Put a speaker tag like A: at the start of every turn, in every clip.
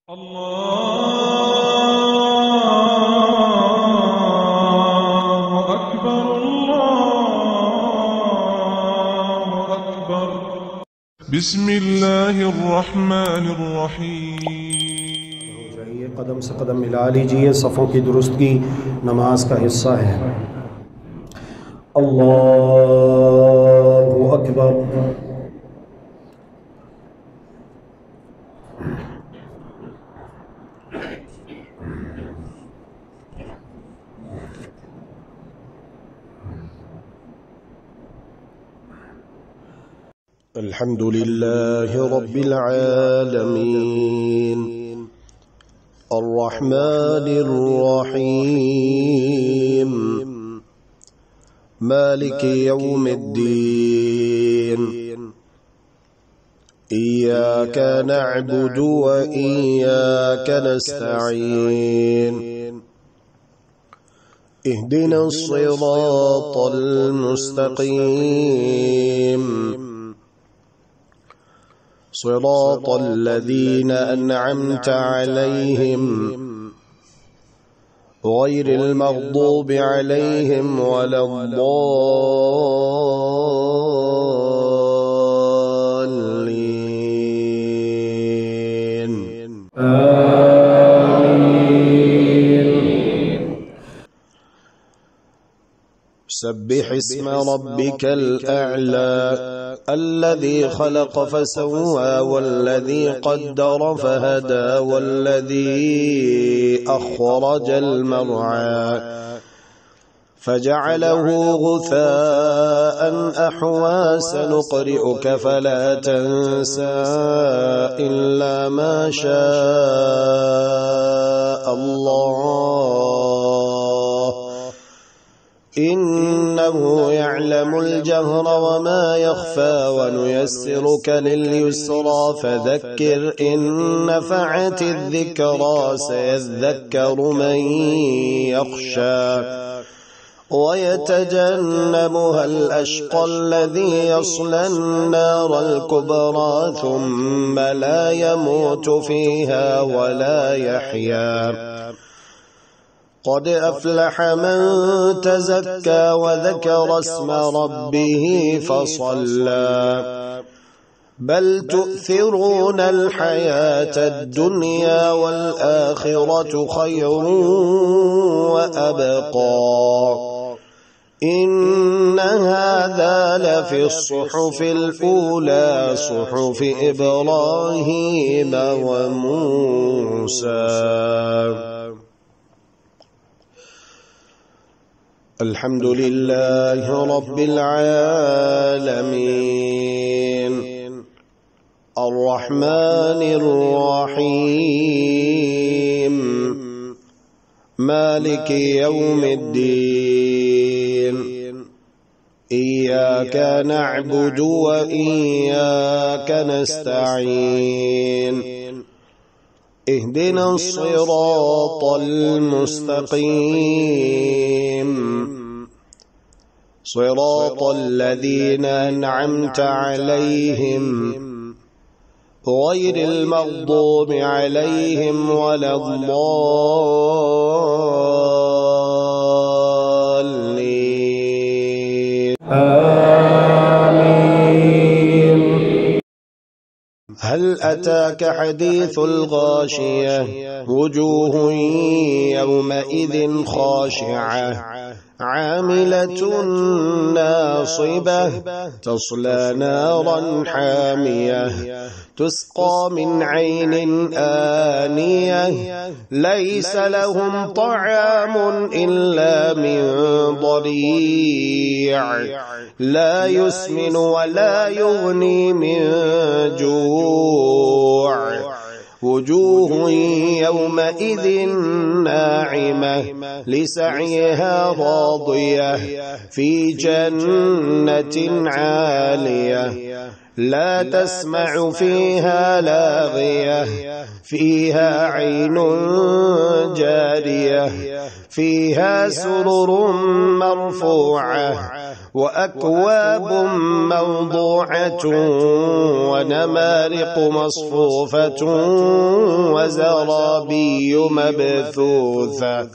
A: الله أكبر الله أكبر. بسم الله الرحمن الرحيم.
B: जाइए कदम से कदम मिला लीजिए, सफ़ों की दुरुस्तगी नमाज का हिस्सा है। अल्लाहु अकबर। अल्हम्दुलिल्लाहि रब्बिल आलमीन अर्रहमानिर रहीम मालिकि यौमिद्दीन इय्याका नअबुदु व इय्याका नस्तईन इहदिनस सिरातल मुस्तक़ीम صراط الذين أنعمت عليهم غير المغضوب عليهم ولا الضالين آمين. سبح اسم ربك الأعلى الذي خلق فسوى والذي قدر فهدى والذي أخرج المرعى فجعله غثاء أحوى سنقرئك فلا تنسى إلا ما شاء الله إنه يعلم الجهر وما يخفى ونيسرك لليسرى فذكر إن نفعت الذكرى سيذكر من يخشى ويتجنبها الأشقى الذي يصلى النار الكبرى ثم لا يموت فيها ولا يحيا قد أفلح من تزكى وذكر اسم ربه فصلى بل تؤثرون الحياة الدنيا والآخرة خير وأبقى إن هذا لفي الصحف الأولى صحف إبراهيم وموسى. الحمد لله رب العالمين الرحمن الرحيم مالك يوم الدين إياك نعبد وإياك نستعين اهدنا الصراط المستقيم صراط الذين أنعمت عليهم غير المغضوب عليهم ولا الضالين آمين. هل أتاك حديث الغاشية وجوه يومئذ خاشعة عاملة ناصبة تصلى نارا حامية تسقى من عين آنية ليس لهم طعام إلا من ضريع لا يسمن ولا يغني من جوع وجوه يومئذ ناعمة لسعيها راضية في جنة عالية
C: لا تسمع فيها لاغية فيها عين جارية فيها سرر مرفوعة وأكواب موضوعة ونمارق مصفوفة وزرابي مبثوثة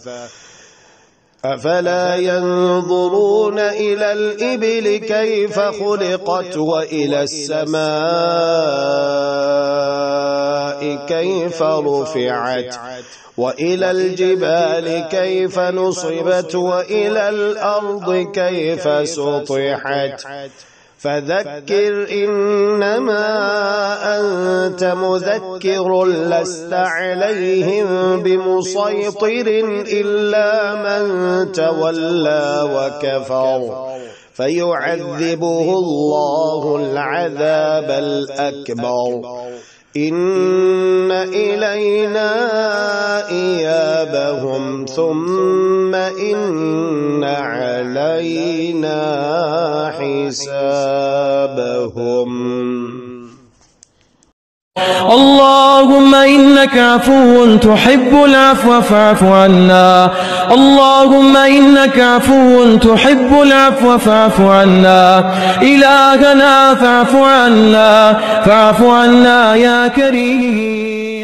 C: أفلا ينظرون إلى الإبل كيف خلقت وإلى السماء كيف رفعت وإلى الجبال كيف نصبت وإلى الأرض كيف سطحت فذكر إنما أنت مذكر لست عليهم بمسيطر إلا من تولى وكفر فيعذبه الله العذاب الأكبر إن إلينا إيابهم ثم إن علينا حسابهم.
D: اللهم إنك عفو تحب العفو فاعف عنا. اللهم إنك عفو تحب العفو فاعف عنا. إلهنا فاعف عنا يا كريم.